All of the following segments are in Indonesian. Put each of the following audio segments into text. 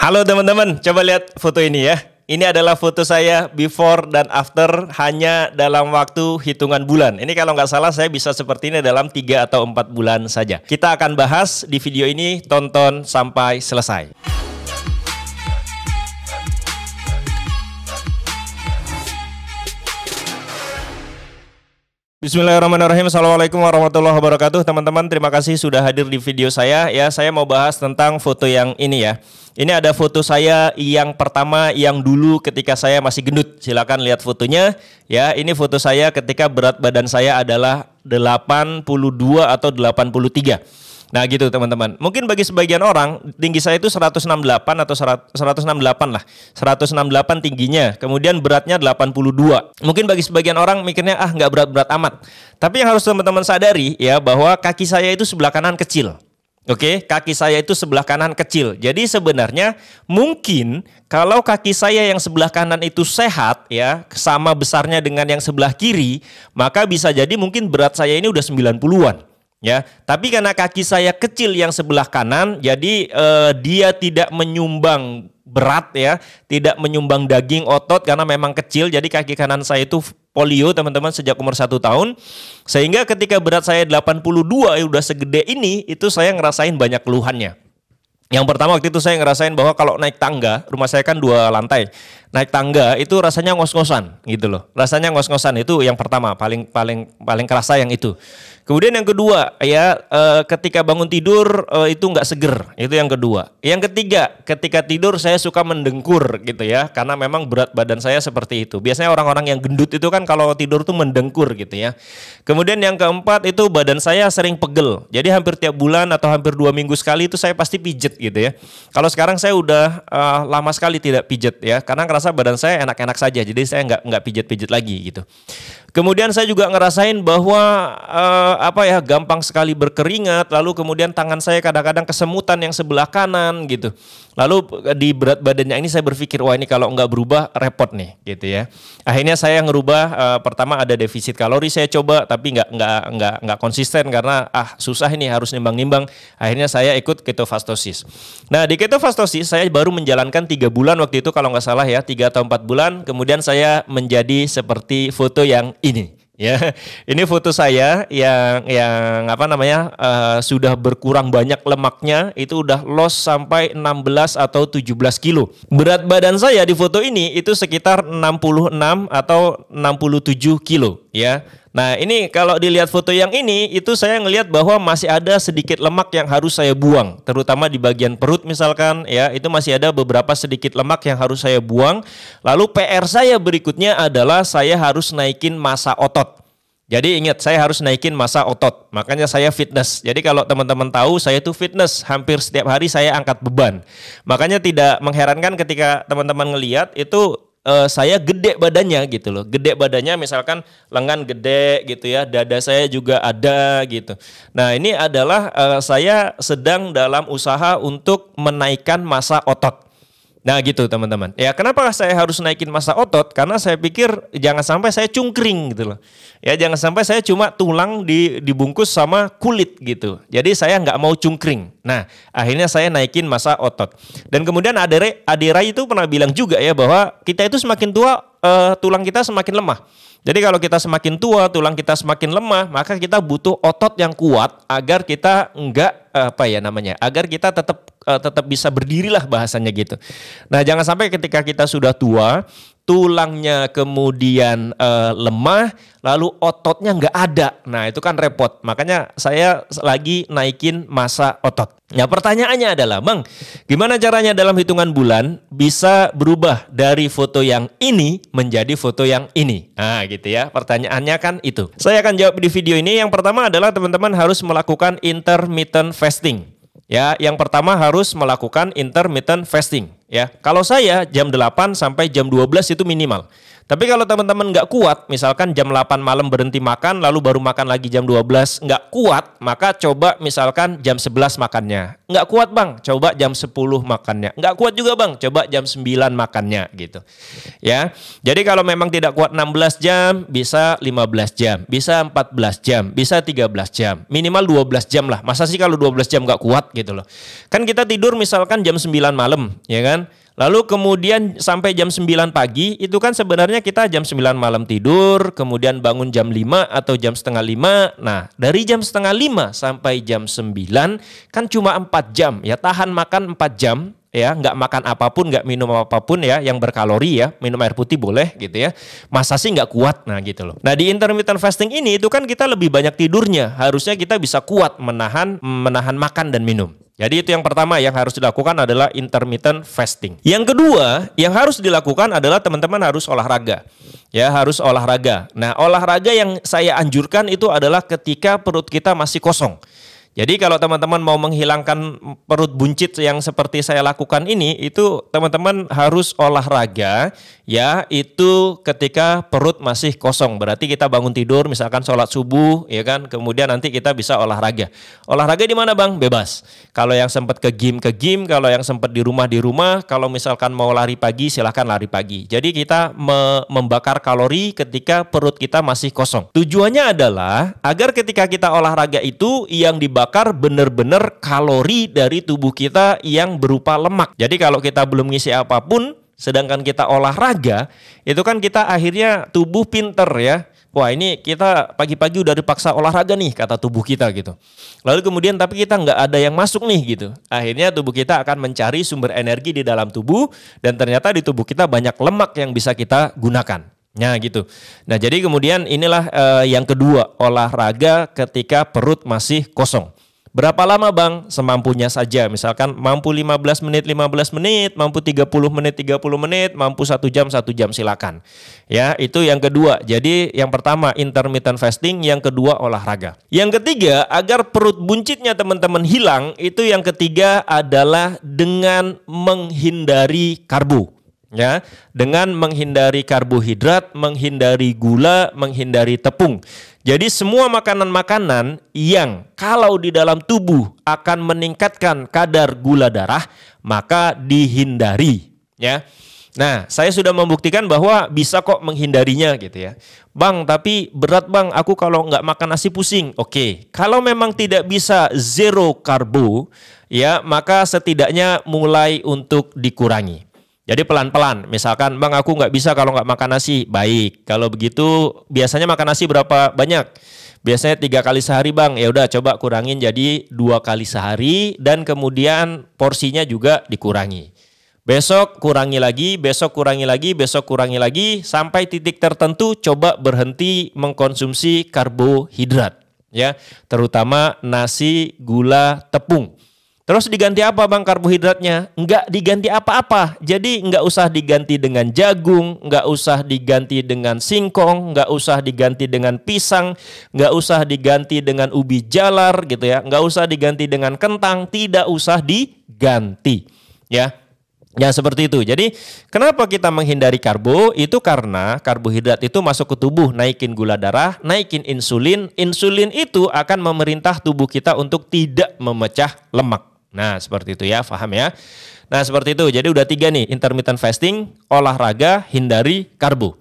Halo teman-teman, coba lihat foto ini ya. Ini adalah foto saya before dan after hanya dalam waktu hitungan bulan. Ini kalau nggak salah saya bisa seperti ini dalam 3 atau 4 bulan saja. Kita akan bahas di video ini, tonton sampai selesai. Bismillahirrahmanirrahim. Assalamualaikum warahmatullahi wabarakatuh. Teman-teman, terima kasih sudah hadir di video saya. Ya, saya mau bahas tentang foto yang ini ya. Ini ada foto saya yang pertama yang dulu ketika saya masih gendut. Silakan lihat fotonya. Ya, ini foto saya ketika berat badan saya adalah 82 atau 83. Nah gitu teman-teman. Mungkin bagi sebagian orang tinggi saya itu 168 atau 168 lah. 168 tingginya. Kemudian beratnya 82. Mungkin bagi sebagian orang mikirnya nggak berat-berat amat. Tapi yang harus teman-teman sadari ya bahwa kaki saya itu sebelah kanan kecil. Oke, kaki saya itu sebelah kanan kecil. Jadi sebenarnya mungkin kalau kaki saya yang sebelah kanan itu sehat ya, sama besarnya dengan yang sebelah kiri, maka bisa jadi mungkin berat saya ini udah 90-an. Ya, tapi karena kaki saya kecil yang sebelah kanan, jadi dia tidak menyumbang berat ya, tidak menyumbang daging otot karena memang kecil. Jadi kaki kanan saya itu polio teman-teman sejak umur 1 tahun. Sehingga ketika berat saya 82 udah segede ini, itu saya ngerasain banyak keluhannya. Yang pertama waktu itu saya ngerasain bahwa kalau naik tangga, rumah saya kan 2 lantai. Naik tangga itu rasanya ngos-ngosan gitu loh. Rasanya ngos-ngosan itu yang pertama, paling kerasa yang itu. Kemudian yang kedua ya ketika bangun tidur itu nggak seger, itu yang kedua. Yang ketiga, ketika tidur saya suka mendengkur gitu ya, karena memang berat badan saya seperti itu. Biasanya orang-orang yang gendut itu kan kalau tidur tuh mendengkur gitu ya. Kemudian yang keempat itu badan saya sering pegel. Jadi hampir tiap bulan atau hampir 2 minggu sekali itu saya pasti pijet gitu ya. Kalau sekarang saya udah lama sekali tidak pijet ya, karena ngerasa badan saya enak-enak saja. Jadi saya nggak pijet-pijet lagi gitu. Kemudian saya juga ngerasain bahwa gampang sekali berkeringat, lalu kemudian tangan saya kadang-kadang kesemutan yang sebelah kanan gitu. Lalu di berat badannya ini saya berpikir wah ini kalau nggak berubah repot nih gitu ya. Akhirnya saya ngerubah, pertama ada defisit kalori saya coba tapi nggak konsisten karena susah ini harus nimbang-nimbang. Akhirnya saya ikut ketofastosis. Nah di ketofastosis saya baru menjalankan 3 bulan waktu itu kalau nggak salah ya, 3 atau 4 bulan. Kemudian saya menjadi seperti foto yang ini. Ya, ini foto saya yang sudah berkurang banyak lemaknya, itu udah loss sampai 16 atau 17 kilo. Berat badan saya di foto ini itu sekitar 66 atau 67 kilo ya. Nah ini kalau dilihat foto yang ini itu saya ngelihat bahwa masih ada sedikit lemak yang harus saya buang, terutama di bagian perut misalkan ya, itu masih ada beberapa sedikit lemak yang harus saya buang. Lalu PR saya berikutnya adalah saya harus naikin massa otot. Jadi ingat, saya harus naikin massa otot, makanya saya fitness. Jadi kalau teman-teman tahu saya itu fitness, hampir setiap hari saya angkat beban. Makanya tidak mengherankan ketika teman-teman ngelihat itu saya gede badannya gitu loh. Gede badannya misalkan lengan gede gitu ya, dada saya juga ada gitu. Nah ini adalah saya sedang dalam usaha untuk menaikkan massa otot. Nah gitu teman-teman. Ya kenapa saya harus naikin massa otot? Karena saya pikir jangan sampai saya cungkring gitu loh. Ya jangan sampai saya cuma tulang dibungkus sama kulit gitu. Jadi saya nggak mau cungkring. Nah akhirnya saya naikin massa otot. Dan kemudian Adira itu pernah bilang juga ya bahwa kita itu semakin tua tulang kita semakin lemah. Jadi kalau kita semakin tua, tulang kita semakin lemah, maka kita butuh otot yang kuat agar kita agar kita tetap bisa berdiri lah bahasanya gitu. Nah, jangan sampai ketika kita sudah tua, tulangnya kemudian lemah, lalu ototnya nggak ada. Nah, itu kan repot. Makanya saya lagi naikin massa otot. Nah, pertanyaannya adalah, Bang, gimana caranya dalam hitungan bulan bisa berubah dari foto yang ini menjadi foto yang ini? Nah, gitu ya. Pertanyaannya kan itu. Saya akan jawab di video ini. Yang pertama adalah teman-teman harus melakukan intermittent fasting. Ya, yang pertama harus melakukan intermittent fasting. ya. Kalau saya jam 8 sampai jam 12 itu minimal. Tapi kalau teman-teman nggak kuat, misalkan jam 8 malam berhenti makan, lalu baru makan lagi jam 12, nggak kuat, maka coba misalkan jam 11 makannya. Nggak kuat bang, coba jam 10 makannya. Nggak kuat juga bang, coba jam 9 makannya gitu. Ya, jadi kalau memang tidak kuat 16 jam, bisa 15 jam, bisa 14 jam, bisa 13 jam. Minimal 12 jam lah. Masa sih kalau 12 jam nggak kuat gitu loh. Kan kita tidur misalkan jam 9 malam, ya kan? Lalu kemudian sampai jam 9 pagi, itu kan sebenarnya kita jam 9 malam tidur, kemudian bangun jam 5 atau jam setengah 5. Nah, dari jam setengah 5 sampai jam 9 kan cuma 4 jam. Ya, tahan makan 4 jam, ya, nggak makan apapun, nggak minum apapun ya, yang berkalori ya, minum air putih boleh gitu ya. Masa sih nggak kuat, nah gitu loh. Nah di intermittent fasting ini itu kan kita lebih banyak tidurnya, harusnya kita bisa kuat menahan makan dan minum. Jadi itu yang pertama yang harus dilakukan adalah intermittent fasting. Yang kedua yang harus dilakukan adalah teman-teman harus olahraga. Ya, harus olahraga. Nah, olahraga yang saya anjurkan itu adalah ketika perut kita masih kosong. Jadi kalau teman-teman mau menghilangkan perut buncit yang seperti saya lakukan ini, itu teman-teman harus olahraga, ya, itu ketika perut masih kosong. Berarti kita bangun tidur, misalkan sholat subuh, ya kan, kemudian nanti kita bisa olahraga. Olahraga di mana bang? Bebas. Kalau yang sempat ke gym, kalau yang sempat di rumah, kalau misalkan mau lari pagi, silahkan lari pagi. Jadi kita membakar kalori ketika perut kita masih kosong. Tujuannya adalah agar ketika kita olahraga itu yang dibakar benar-benar kalori dari tubuh kita yang berupa lemak. Jadi kalau kita belum ngisi apapun, sedangkan kita olahraga, itu kan kita akhirnya tubuh pinter ya. Wah ini kita pagi-pagi udah dipaksa olahraga nih, kata tubuh kita gitu. Lalu kemudian tapi kita nggak ada yang masuk nih gitu. Akhirnya tubuh kita akan mencari sumber energi di dalam tubuh, dan ternyata di tubuh kita banyak lemak yang bisa kita gunakan. Nah gitu. Nah jadi kemudian inilah yang kedua, olahraga ketika perut masih kosong. Berapa lama bang? Semampunya saja. Misalkan mampu 15 menit, 15 menit, mampu 30 menit, 30 menit, mampu 1 jam, silakan. Ya, itu yang kedua. Jadi yang pertama intermittent fasting, yang kedua olahraga. Yang ketiga, agar perut buncitnya teman-teman hilang, itu yang ketiga adalah dengan menghindari karbo. Ya, dengan menghindari karbohidrat, menghindari gula, menghindari tepung. Jadi semua makanan-makanan yang kalau di dalam tubuh akan meningkatkan kadar gula darah, maka dihindari. Ya. Nah, saya sudah membuktikan bahwa bisa kok menghindarinya gitu ya. Bang, tapi berat bang, aku kalau nggak makan nasi pusing. Oke, kalau memang tidak bisa zero karbo, ya maka setidaknya mulai untuk dikurangi. Jadi pelan-pelan, misalkan bang aku nggak bisa kalau nggak makan nasi, baik. Kalau begitu biasanya makan nasi berapa banyak? Biasanya 3 kali sehari bang, ya udah coba kurangin jadi 2 kali sehari dan kemudian porsinya juga dikurangi. Besok kurangi lagi, besok kurangi lagi, besok kurangi lagi, sampai titik tertentu coba berhenti mengkonsumsi karbohidrat, ya, terutama nasi, gula, tepung. Terus diganti apa bang karbohidratnya? Nggak diganti apa-apa. Jadi nggak usah diganti dengan jagung, nggak usah diganti dengan singkong, nggak usah diganti dengan pisang, nggak usah diganti dengan ubi jalar gitu ya, nggak usah diganti dengan kentang, tidak usah diganti. Ya. Ya seperti itu. Jadi kenapa kita menghindari karbo? Itu karena karbohidrat itu masuk ke tubuh, naikin gula darah, naikin insulin. Insulin itu akan memerintah tubuh kita untuk tidak memecah lemak. Nah seperti itu ya, paham ya. Nah seperti itu, jadi udah 3 nih, intermittent fasting, olahraga, hindari karbo.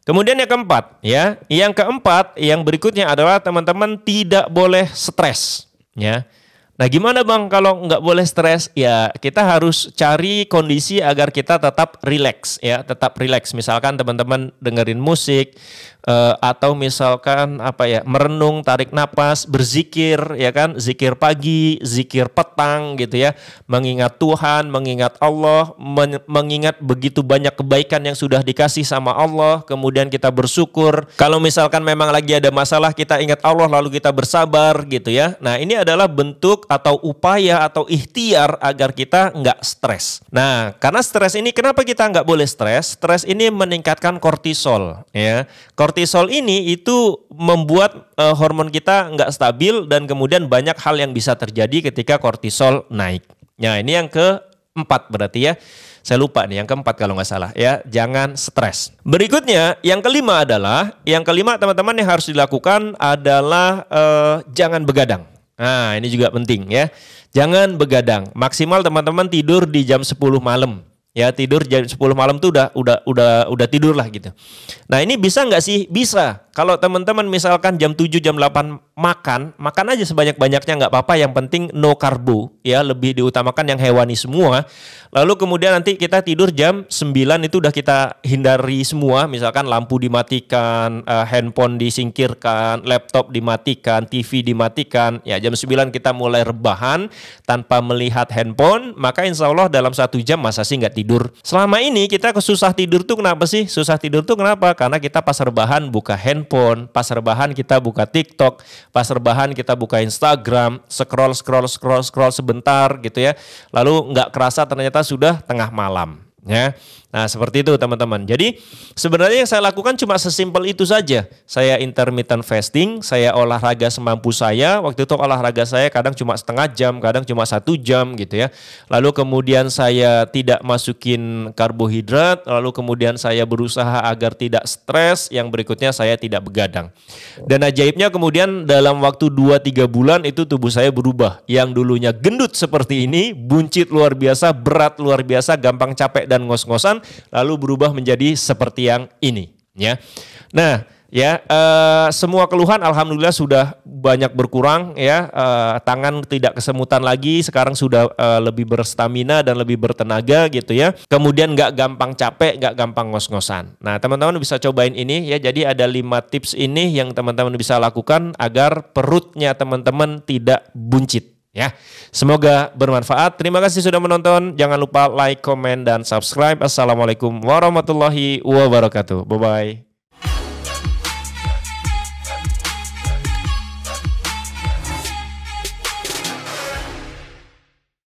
Kemudian yang keempat ya, yang keempat yang berikutnya adalah teman-teman tidak boleh stres ya. Nah gimana bang kalau nggak boleh stres? Ya kita harus cari kondisi agar kita tetap rileks ya, tetap rileks. Misalkan teman-teman dengerin musik atau misalkan apa ya, merenung, tarik napas, berzikir ya kan, zikir pagi, zikir petang gitu ya, mengingat Tuhan, mengingat Allah, mengingat begitu banyak kebaikan yang sudah dikasih sama Allah, kemudian kita bersyukur. Kalau misalkan memang lagi ada masalah, kita ingat Allah lalu kita bersabar gitu ya. Nah ini adalah bentuk atau upaya atau ikhtiar agar kita nggak stres. Nah karena stres ini, kenapa kita nggak boleh stres? Stres ini meningkatkan kortisol ya. Kortisol ini itu membuat hormon kita nggak stabil dan kemudian banyak hal yang bisa terjadi ketika kortisol naik. Nah ini yang keempat berarti ya. Saya lupa nih yang keempat kalau nggak salah ya. Jangan stres. Berikutnya yang kelima teman-teman yang harus dilakukan adalah jangan begadang. Nah ini juga penting ya. Jangan begadang. Maksimal teman-teman tidur di jam 10 malam. Ya tidur jam 10 malam tuh udah tidur lah gitu. Nah ini bisa nggak sih? Bisa. Kalau teman-teman misalkan jam 7 jam 8 makan aja sebanyak-banyaknya nggak apa-apa. Yang penting no karbo ya, lebih diutamakan yang hewani semua. Lalu kemudian nanti kita tidur jam 9 itu udah kita hindari semua. Misalkan lampu dimatikan, handphone disingkirkan, laptop dimatikan, TV dimatikan. Ya jam 9 kita mulai rebahan tanpa melihat handphone. Maka insya Allah dalam 1 jam masa sih nggak tidur. Selama ini kita susah tidur tuh kenapa sih? Susah tidur tuh kenapa? Karena kita pas rebahan buka handphone, pas rebahan kita buka TikTok, pas rebahan kita buka Instagram, scroll sebentar gitu ya. Lalu nggak kerasa ternyata sudah tengah malam. Ya, nah seperti itu teman-teman. Jadi sebenarnya yang saya lakukan cuma sesimpel itu saja. Saya intermittent fasting, saya olahraga semampu saya. Waktu itu olahraga saya kadang cuma setengah jam, kadang cuma 1 jam gitu ya. Lalu kemudian saya tidak masukin karbohidrat. Lalu kemudian saya berusaha agar tidak stres. Yang berikutnya saya tidak begadang. Dan ajaibnya kemudian dalam waktu 2-3 bulan itu tubuh saya berubah. Yang dulunya gendut seperti ini, buncit luar biasa, berat luar biasa, gampang capek dan ngos-ngosan, lalu berubah menjadi seperti yang ini ya. Nah ya semua keluhan alhamdulillah sudah banyak berkurang ya. Tangan tidak kesemutan lagi, sekarang sudah lebih berstamina dan lebih bertenaga gitu ya. Kemudian nggak gampang capek, nggak gampang ngos-ngosan. Nah teman-teman bisa cobain ini ya. Jadi ada 5 tips ini yang teman-teman bisa lakukan agar perutnya teman-teman tidak buncit. Ya, semoga bermanfaat. Terima kasih sudah menonton. Jangan lupa like, komen, dan subscribe. Assalamualaikum warahmatullahi wabarakatuh. Bye-bye.